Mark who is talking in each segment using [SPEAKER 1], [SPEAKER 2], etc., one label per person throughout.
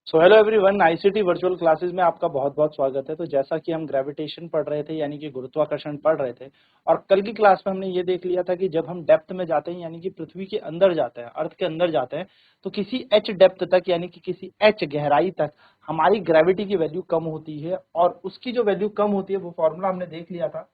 [SPEAKER 1] So hello everyone, ICT virtual classes में आपका बहुत बहुत स्वागत है। तो जैसा कि हम ग्रेविटेशन पढ़ रहे थे यानी कि गुरुत्वाकर्षण पढ़ रहे थे, और कल की क्लास में हमने ये देख लिया था कि जब हम डेप्थ में जाते हैं यानी कि पृथ्वी के अंदर जाते हैं, अर्थ के अंदर जाते हैं, तो किसी एच डेप्थ तक यानी कि किसी एच गहराई तक हमारी ग्रेविटी की वैल्यू कम होती है। और उसकी जो वैल्यू कम होती है वो फॉर्मूला हमने देख लिया था।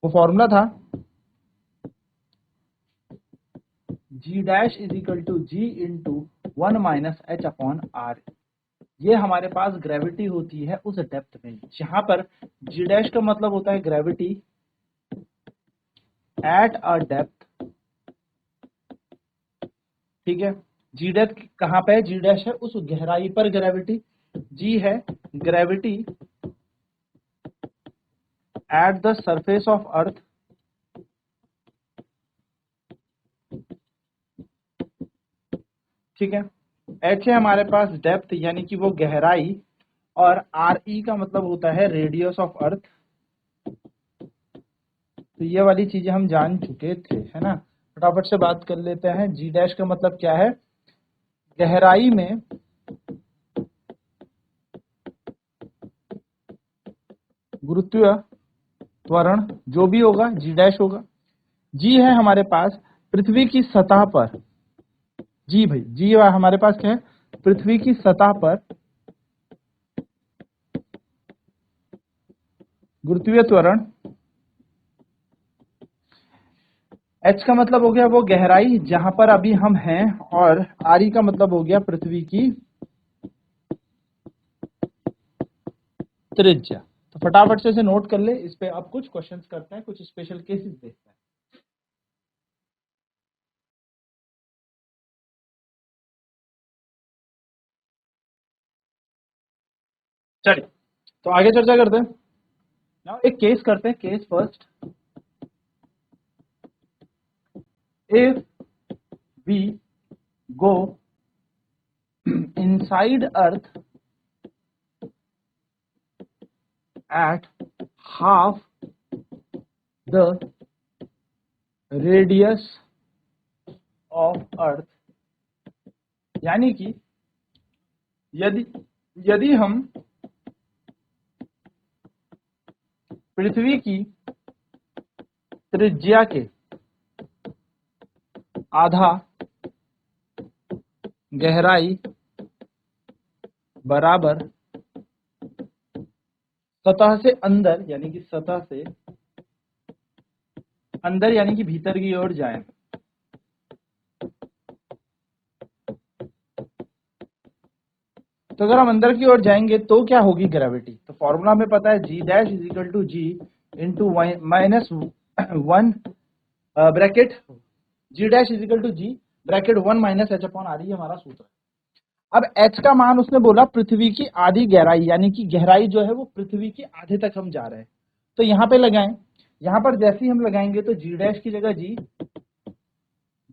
[SPEAKER 1] वो फॉर्मूला था g dash is equal to g into 1-h/r। ये हमारे पास ग्रेविटी होती है उस डेप्थ में जहां पर जी डैश का मतलब होता है ग्रेविटी एट अ डेप्थ। ठीक है, जी डेप्थ कहां पे है? जी डैश है उस गहराई पर ग्रेविटी। जी है gravity eight the surface of earth. ठीक है, एच है हमारे पास डेप्थ यानी कि वो गहराई, और आर ई का मतलब होता है रेडियस ऑफ अर्थ। तो ये वाली चीजें हम जान चुके थे, है ना। फटाफट से बात कर लेते हैं। जी डैश का मतलब क्या है? गहराई में गुरुत्वीय त्वरण जो भी होगा जी डैश होगा। जी है हमारे पास पृथ्वी की सतह पर। जी भाई, जी हमारे पास क्या है? पृथ्वी की सतह पर गुरुत्वीय त्वरण। एच का मतलब हो गया वो गहराई जहां पर अभी हम हैं, और आर ई का मतलब हो गया पृथ्वी की त्रिज्या। तो फटाफट से इसे नोट कर ले। इस पे अब कुछ क्वेश्चंस करते हैं, कुछ स्पेशल केसेस देखते हैं। चलिए, तो आगे चर्चा करते हैं। नाउ एक केस करते हैं, case first. If we go inside earth at half the radius of earth। यानी कि यदि यदि हम पृथ्वी की त्रिज्या के आधा गहराई बराबर सतह से अंदर यानी कि सतह से अंदर यानी कि भीतर की ओर जाएं, तो अगर हम अंदर की ओर जाएंगे तो क्या होगी ग्रेविटी? तो फॉर्मूला में पता है g dash is equal to g into -1 bracket g dash is equal to g bracket 1-h/r। ये हमारा सूत्र है। अब h का मान उसने बोला पृथ्वी की आधी गहराई, यानी कि गहराई जो है वो पृथ्वी के आधे तक हम जा रहे हैं। तो यहां पे लगाएं। यहां पर जैसे ही हम लगाएंगे तो जी डैश की जगह जी,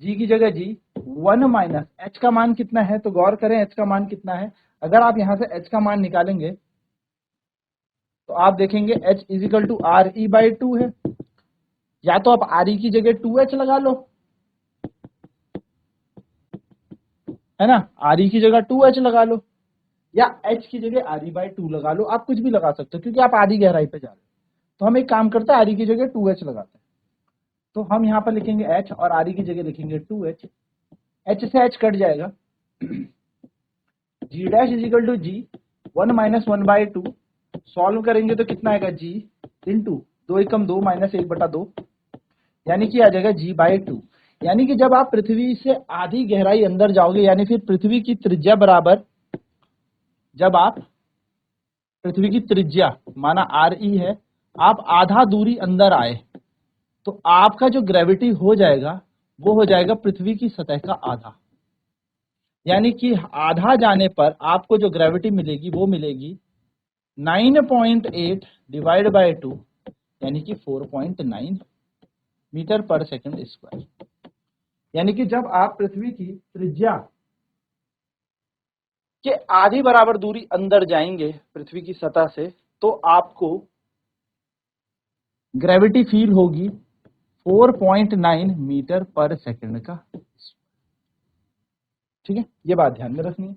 [SPEAKER 1] जी की जगह जी, 1 - h का मान कितना है? तो गौर करें h का मान कितना है। अगर आप यहां से h का मान निकालेंगे तो आप देखेंगे h is equal to R E by 2 है। या तो आप आर ई की जगह 2h लगा लो, है ना, आर ई की जगह 2h लगा लो, या h की जगह आर ई बाई 2 लगा लो। आप कुछ भी लगा सकते हो क्योंकि आप आधी गहराई पे जा रहे हो। तो हम एक काम करते हैं, आर ई की जगह 2h लगाते हैं। तो हम यहाँ पर लिखेंगे h और आर ई की जगह लिखेंगे 2h। h से h कट जाएगा। G dash is equal to g 1-1/2। Solve करेंगे तो कितना आएगा? जी इंटू 2 एकम 2 -1/2, यानी कि आ जाएगा जी बाई 2। यानी कि जब आप पृथ्वी से आधी गहराई अंदर जाओगे, यानी फिर पृथ्वी की त्रिज्या बराबर, जब आप पृथ्वी की त्रिज्या माना आर ई है, आप आधा दूरी अंदर आए, तो आपका जो ग्रेविटी हो जाएगा वो हो जाएगा पृथ्वी की सतह का आधा। यानी कि आधा जाने पर आपको जो ग्रेविटी मिलेगी वो मिलेगी 9.8 डिवाइड बाय 2, यानी कि 4.9 मीटर पर सेकंड स्क्वायर। यानी कि जब आप पृथ्वी की त्रिज्या के आधी बराबर दूरी अंदर जाएंगे पृथ्वी की सतह से, तो आपको ग्रेविटी फील होगी 4.9 मीटर पर सेकंड का। ठीक है, ये बात ध्यान में रखनी है।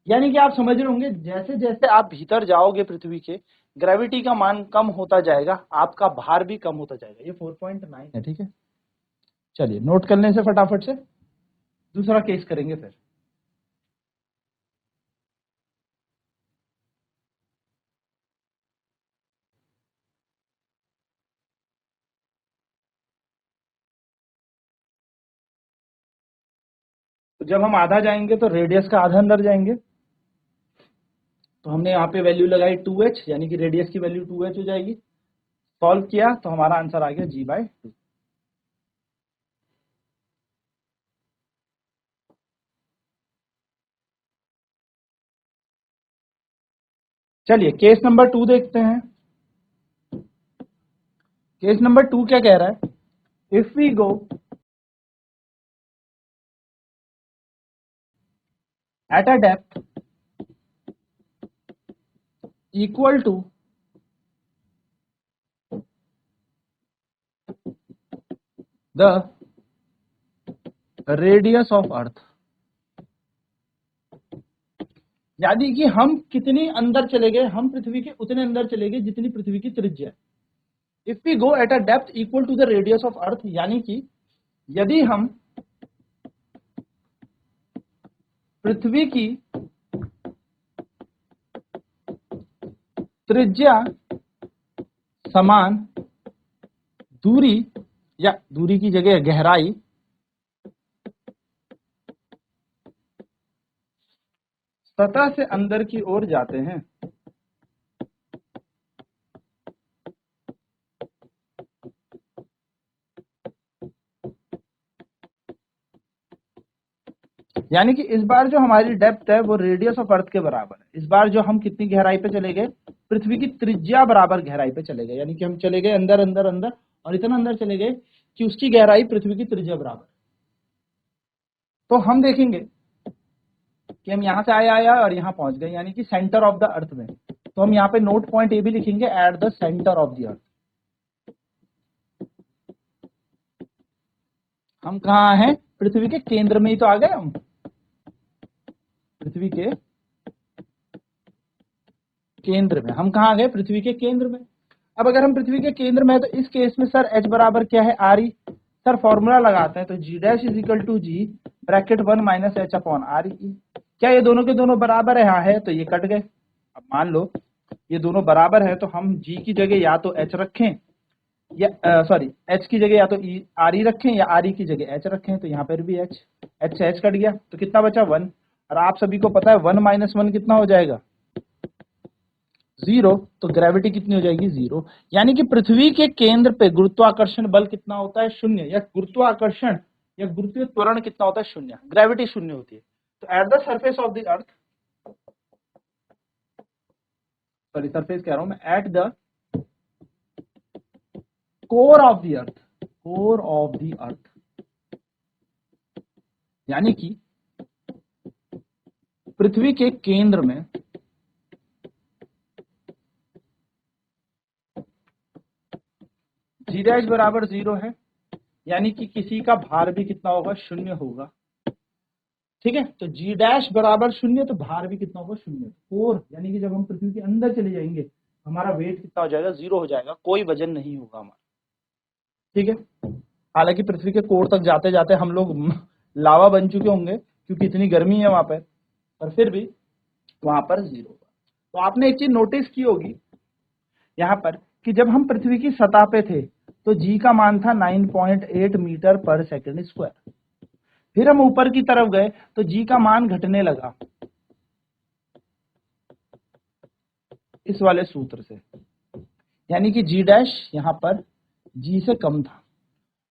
[SPEAKER 1] यानी कि आप समझ रहे होंगे जैसे जैसे आप भीतर जाओगे पृथ्वी के, ग्रेविटी का मान कम होता जाएगा, आपका भार भी कम होता जाएगा। ये 4.9 है, ठीक है। चलिए नोट करने से फटाफट से दूसरा केस करेंगे फिर। तो जब हम आधा जाएंगे तो रेडियस का आधा अंदर जाएंगे, तो हमने यहाँ पे वैल्यू लगाई 2h, यानी कि रेडियस की वैल्यू 2h हो जाएगी। सॉल्व किया तो हमारा आंसर आ गया g/2। चलिए केस नंबर 2 देखते हैं। केस नंबर 2 क्या कह रहा है? If we go at a depth equal to the radius of earth, यानी कि हम कितनी अंदर चले गए, हम पृथ्वी के उतने अंदर चले गए जितनी पृथ्वी की त्रिज्या है। If we go at a depth equal to the radius of earth, यानी कि यदि हम पृथ्वी की त्रिज्या समान दूरी, या दूरी की जगह गहराई सतह से अंदर की ओर जाते हैं, यानी कि इस बार जो हमारी डेप्थ है वो रेडियस ऑफ अर्थ के बराबर है। इस बार जो हम कितनी गहराई पे चले गए, पृथ्वी की त्रिज्या बराबर गहराई पे चले गए, यानी कि हम चले गए अंदर अंदर अंदर और इतना अंदर चले गए कि उसकी गहराई पृथ्वी की त्रिज्या बराबर। तो हम देखेंगे कि हम यहाँ से आए आया और यहाँ पहुंच गए, यानी कि सेंटर ऑफ द अर्थ में। तो हम यहाँ पे नोट पॉइंट ए भी लिखेंगे, at the centre of the अर्थ। हम कहाँ हैं? पृथ्वी के केंद्र में ही तो आ गए हम, पृथ्वी के केंद्र में। हम कहाँ गए? पृथ्वी के केंद्र में। अब अगर हम पृथ्वी के केंद्र में है तो इस केस में सर h बराबर क्या है? R E. सर फॉर्मूला लगाते हैं तो g dash is equal to g bracket 1 minus h upon r e. क्या ये दोनों के दोनों बराबर है? हाँ है, तो ये कट गए। अब मान लो ये दोनों बराबर है तो हम g की जगह या तो h रखें, या सॉरी h की जगह या तो आर ई रखें, या आर ई की जगह h रखें। तो यहाँ पर भी h से h कट गया तो कितना बचा? 1। और आप सभी को पता है 1 माइनस 1 कितना हो जाएगा? 0। तो ग्रेविटी कितनी हो जाएगी? 0। यानी कि पृथ्वी के केंद्र पे गुरुत्वाकर्षण बल कितना होता है? 0। या गुरुत्वाकर्षण या गुरुत्वीय त्वरण कितना होता है? 0। ग्रेविटी 0 होती है। तो eight the surface of the earth, sorry surface कह रहा हूं मैं, at the core of the earth, core of the अर्थ, यानी कि पृथ्वी के केंद्र में जी डैश बराबर 0 है, यानी कि किसी का भार भी कितना होगा? 0 होगा। ठीक है, तो जी डैश बराबर 0 तो भार भी कितना होगा? 0। कोर यानी कि जब हम पृथ्वी के अंदर चले जाएंगे हमारा वेट कितना हो जाएगा? 0 हो जाएगा, कोई वजन नहीं होगा हमारा। ठीक है, हालांकि पृथ्वी के कोर तक जाते जाते हम लोग लावा बन चुके होंगे क्योंकि इतनी गर्मी है वहां पर फिर भी वहां पर 0 होगा। तो आपने एक चीज नोटिस की होगी यहाँ पर कि जब हम पृथ्वी की सतह पे थे तो जी का मान था 9.8 मीटर पर सेकंड स्क्वायर। फिर हम ऊपर की तरफ गए तो जी का मान घटने लगा इस वाले सूत्र से, यानी कि जी डैश यहाँ पर जी से कम था।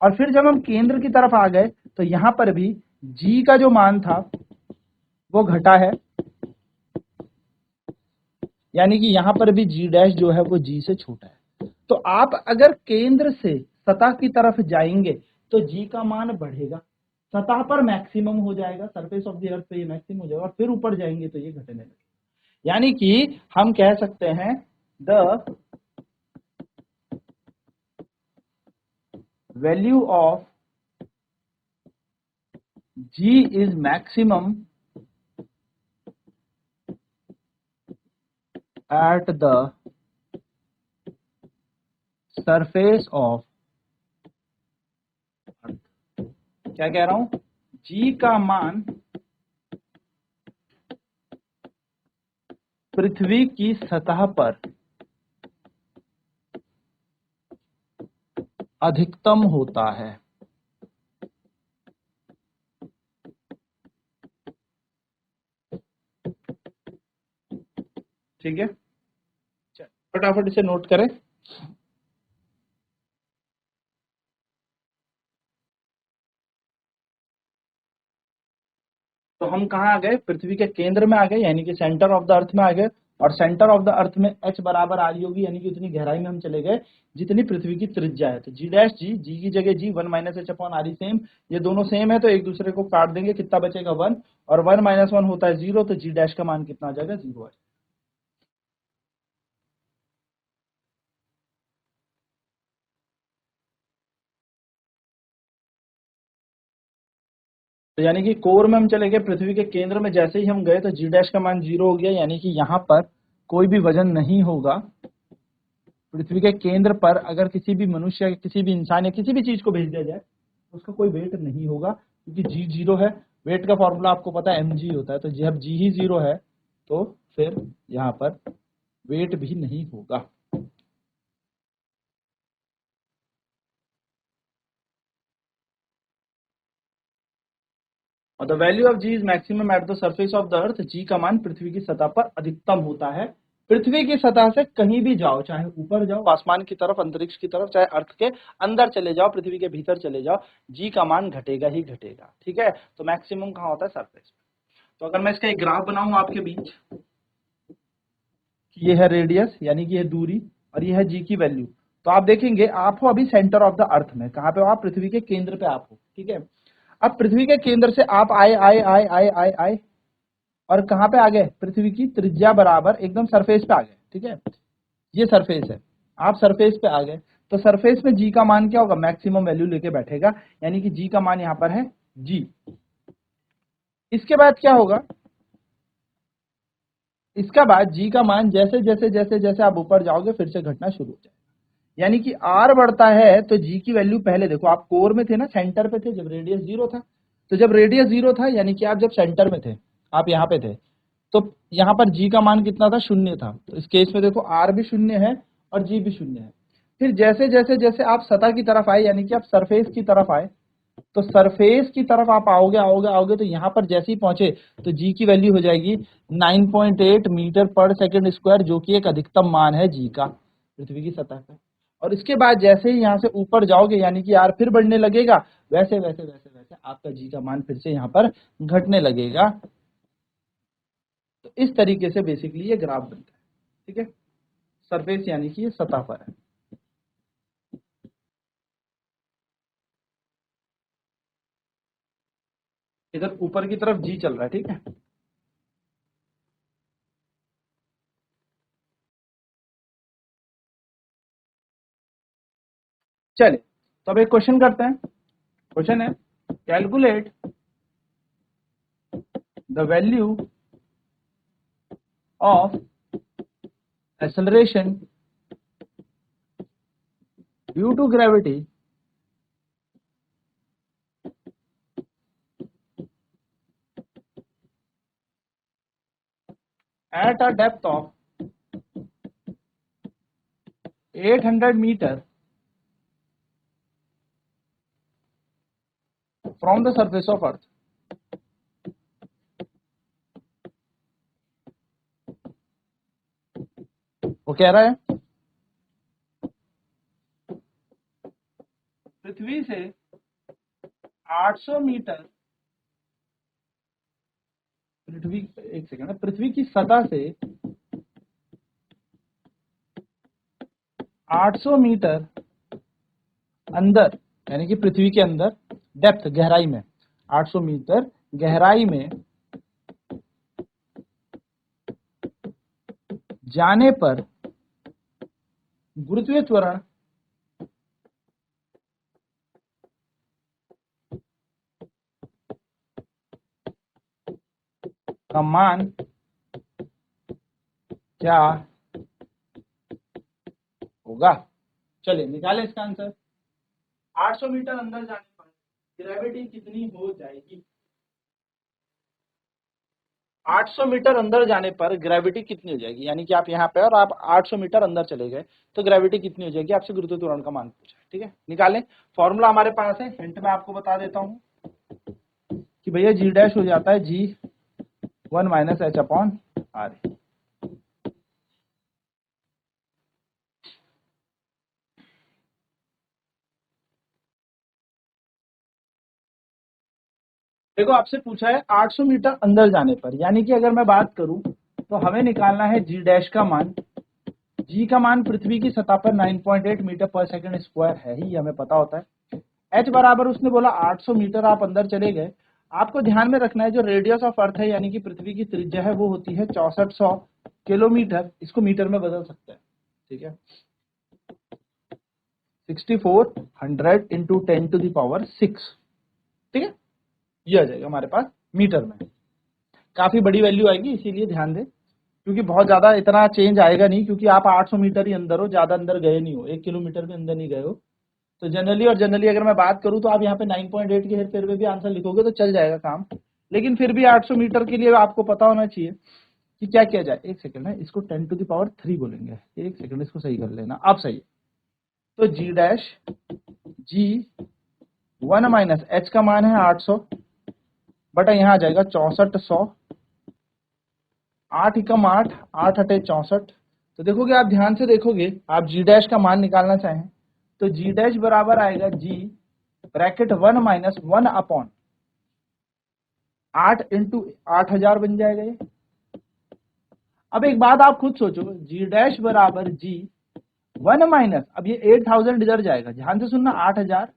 [SPEAKER 1] और फिर जब हम केंद्र की तरफ आ गए तो यहाँ पर भी जी का जो मान था वो घटा है, यानी कि यहाँ पर भी जी डैश जो है वो जी से छोटा है। तो आप अगर केंद्र से सतह की तरफ जाएंगे तो जी का मान बढ़ेगा, सतह पर मैक्सिमम हो जाएगा, सरफेस ऑफ द अर्थ पे ये मैक्सिमम हो जाएगा, और फिर ऊपर जाएंगे तो ये घटने लगेगा। यानी कि हम कह सकते हैं the value of G is maximum at the surface of, क्या कह रहा हूं, जी का मान पृथ्वी की सतह पर अधिकतम होता है। ठीक है, फटाफट इसे नोट करें। तो हम कहाँ आ गए, पृथ्वी के केंद्र में आ गए, यानी कि सेंटर ऑफ द अर्थ में आ गए। और सेंटर ऑफ द अर्थ में h बराबर आ रही होगी, यानी कि उतनी गहराई में हम चले गए जितनी पृथ्वी की त्रिज्या है। तो जी डैश जी की जगह जी, 1 माइनस एच अपॉन आर ई सेम, ये दोनों सेम है तो एक दूसरे को काट देंगे, कितना बचेगा 1, और 1 माइनस 1 होता है 0, तो जी डैश का मान कितना आ जाएगा, 0 है। तो यानी कि कोर में हम चले गए, पृथ्वी के केंद्र में जैसे ही हम गए तो जी डैश का मान 0 हो गया, यानी कि यहाँ पर कोई भी वजन नहीं होगा। पृथ्वी के केंद्र पर अगर किसी भी मनुष्य या किसी भी इंसान या किसी भी चीज को भेज दिया जाए तो उसका कोई वेट नहीं होगा, क्योंकि जी 0 है। वेट का फॉर्मूला आपको पता है mg होता है, तो जब जी ही 0 है तो फिर यहाँ पर वेट भी नहीं होगा। और the value of G is maximum at the surface of the earth, G का मान पृथ्वी की सतह पर अधिकतम होता है। पृथ्वी की सतह से कहीं भी जाओ, चाहे ऊपर जाओ आसमान की तरफ, अंतरिक्ष की तरफ, चाहे अर्थ के अंदर चले जाओ, पृथ्वी के भीतर चले जाओ, जी का मान घटेगा ही घटेगा। ठीक है, तो मैक्सिमम कहाँ होता है, सरफेस। तो अगर मैं इसका एक ग्राफ बनाऊं आपके बीच, ये है रेडियस यानी कि ये दूरी, और ये है जी की वैल्यू, तो आप देखेंगे आप हो अभी सेंटर ऑफ द अर्थ में, कहाँ पे हो आप, पृथ्वी के केंद्र पे आप हो। ठीक है, अब पृथ्वी के केंद्र से आप आए आए आए आए आए आए और कहाँ पे आ गए, पृथ्वी की त्रिज्या बराबर एकदम सरफेस पे आ गए। ठीक है, ये सरफेस है, आप सरफेस पे आ गए, तो सरफेस में जी का मान क्या होगा, मैक्सिमम वैल्यू लेके बैठेगा, यानी कि जी का मान यहाँ पर है जी। इसके बाद क्या होगा, इसका बाद जी का मान जैसे जैसे जैसे जैसे आप ऊपर जाओगे फिर से घटना शुरू हो जाएगा, यानी कि आर बढ़ता है तो जी की वैल्यू, पहले देखो आप कोर में थे ना, सेंटर पे थे जब रेडियस 0 था, तो जब रेडियस 0 था यानी कि आप जब सेंटर में थे, आप यहाँ पे थे, तो यहाँ पर जी का मान कितना था, 0 था। तो इस केस में देखो आर भी 0 है और जी भी 0 है। फिर जैसे जैसे जैसे आप सतह की तरफ आए, यानी कि आप सरफेस की तरफ आए, तो सरफेस की तरफ आप आओगे आओगे आओगे, तो यहाँ पर जैसे ही पहुंचे तो जी की वैल्यू हो जाएगी 9.8 मीटर पर सेकंड स्क्वायर, जो कि एक अधिकतम मान है जी का पृथ्वी की सतह पे। और इसके बाद जैसे ही यहाँ से ऊपर जाओगे, यानी कि यार फिर बढ़ने लगेगा, वैसे वैसे वैसे वैसे आपका जी का मान फिर से यहाँ पर घटने लगेगा। तो इस तरीके से बेसिकली ये ग्राफ बनता है। ठीक है, सरफेस यानी कि ये सतह पर है, इधर ऊपर की तरफ जी चल रहा है। ठीक है, चलिए तो अब एक क्वेश्चन करते हैं। क्वेश्चन है, calculate the value of acceleration due to gravity at a depth of 800 meter from the surface of earth। वो कह रहा है पृथ्वी से 800 मीटर, पृथ्वी, एक सेकंड, पृथ्वी की सतह से 800 मीटर अंदर, यानी कि पृथ्वी के अंदर, डेप्थ गहराई में, 800 मीटर गहराई में जाने पर गुरुत्वीय त्वरण का मान क्या होगा। चलिए निकालें इसका आंसर। 800 मीटर अंदर जाने पर ग्रेविटी कितनी हो जाएगी? 800 मीटर अंदर जाने पर ग्रेविटी कितनी हो जाएगी, यानी कि आप यहाँ पे और आप 800 मीटर अंदर चले गए तो ग्रेविटी कितनी हो जाएगी, आपसे गुरुत्व त्वरण का मान पूछा है। ठीक है, निकालें। फॉर्मूला हमारे पास है, हिंट में आपको बता देता हूं कि भैया जी डैश हो जाता है जी 1 माइनस एच अपॉन आर। देखो आपसे पूछा है 800 मीटर अंदर जाने पर, यानी कि अगर मैं बात करूं तो हमें निकालना है जी डैश का मान। जी का मान पृथ्वी की सतह पर 9.8 मीटर पर सेकंड स्क्वायर है ही, हमें पता होता है। एच बराबर उसने बोला 800 मीटर, आप अंदर चले गए। आपको ध्यान में रखना है जो रेडियस ऑफ अर्थ है यानी कि पृथ्वी की त्रिज्या है वो होती है 6400 किलोमीटर, इसको मीटर में बदल सकते हैं। ठीक है, 6400 इंटू 10⁶। ठीक है, ये आ जाएगा हमारे पास मीटर में। काफी बड़ी वैल्यू आएगी, इसीलिए ध्यान दें, क्योंकि बहुत ज्यादा इतना चेंज आएगा नहीं, क्योंकि आप 800 मीटर ही अंदर हो, ज्यादा अंदर गए नहीं हो, 1 किलोमीटर भी अंदर नहीं गए हो। तो जनरली अगर मैं बात करूं तो आप यहाँ पे 9.8 के हेर फेर में भी आंसर लिखोगे तो चल जाएगा काम। लेकिन फिर भी 800 मीटर के लिए आपको पता होना चाहिए कि क्या किया जाए। एक सेकंड है, इसको 10⁻³ बोलेंगे। एक सेकंड, इसको सही कर लेना, अब सही है। तो जी डैश जी 1 माइनस एच का मान है 800 बटा यहाँ आ जाएगा 6400, 8 एकम 8, 8 अटे 64। तो देखोगे, आप ध्यान से देखोगे, आप जी डैश का मान निकालना चाहें तो जी डैश बराबर आएगा जी ब्रैकेट 1 माइनस 1 अपॉन 8 इंटू 8000 बन जाएगा ये। अब एक बात आप खुद सोचो, जी डैश बराबर जी 1 माइनस, अब ये 8000 इधर जाएगा, ध्यान से सुनना, 8000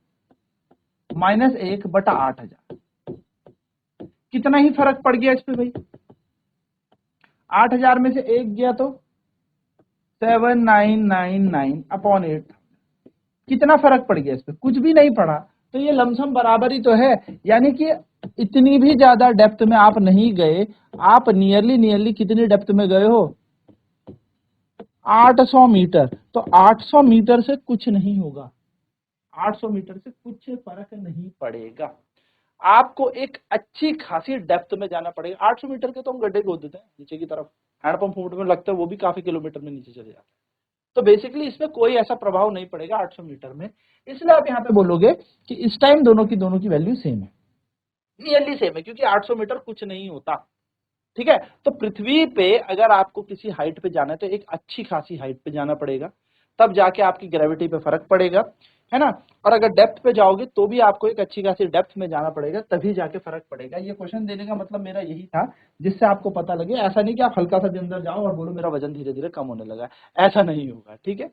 [SPEAKER 1] माइनस 1 बटा 8000। कितना ही फर्क पड़ गया इस पे भाई, 8000 में से 1 गया तो 7999 अपॉन 8। कितना फर्क पड़ गया इस पे? कुछ भी नहीं पड़ा। तो ये लमसम बराबर ही तो है, यानी कि इतनी भी ज्यादा डेप्थ में आप नहीं गए, आप नियरली कितनी डेप्थ में गए हो, 800 मीटर। तो 800 मीटर से कुछ नहीं होगा, 800 मीटर से कुछ फर्क नहीं पड़ेगा। आपको एक अच्छी खासी डेप्थ में जाना पड़ेगा। 800 मीटर के तो हम गड्ढे खोद देते हैं नीचे की तरफ, हैंडपंप फूट में लगता है, वो भी काफी किलोमीटर में नीचे चले जाते हैं। तो बेसिकली इसमें कोई ऐसा प्रभाव नहीं पड़ेगा 800 मीटर में। इसलिए आप यहाँ पे बोलोगे कि इस टाइम दोनों की वैल्यू सेम है, नियरली सेम है, क्योंकि 800 मीटर कुछ नहीं होता। ठीक है, तो पृथ्वी पे अगर आपको किसी हाइट पे जाना है तो एक अच्छी खासी हाइट पे जाना पड़ेगा, तब जाके आपकी ग्रेविटी पे फर्क पड़ेगा, है ना। और अगर डेप्थ पे जाओगे तो भी आपको एक अच्छी खासी डेप्थ में जाना पड़ेगा, तभी जाके फर्क पड़ेगा। ये क्वेश्चन देने का मतलब मेरा यही था, जिससे आपको पता लगे। ऐसा नहीं कि आप हल्का सा अंदर जाओ और बोलो मेरा वजन धीरे धीरे कम होने लगा, ऐसा नहीं होगा। ठीक है,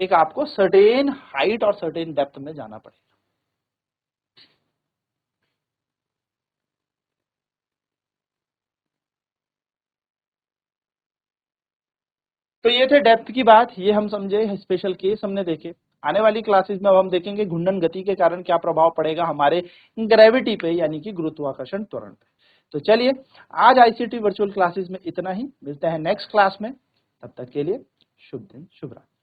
[SPEAKER 1] एक आपको सर्टेन हाइट और सर्टेन डेप्थ में जाना पड़ेगा। तो ये थे डेप्थ की बात, ये हम समझे, स्पेशल केस हमने देखे। आने वाली क्लासेस में अब हम देखेंगे घूर्णन गति के कारण क्या प्रभाव पड़ेगा हमारे ग्रेविटी पे, यानी कि गुरुत्वाकर्षण त्वरण पे। तो चलिए, आज आईसीटी वर्चुअल क्लासेस में इतना ही, मिलते हैं नेक्स्ट क्लास में। तब तक के लिए शुभ दिन, शुभ रात्रि।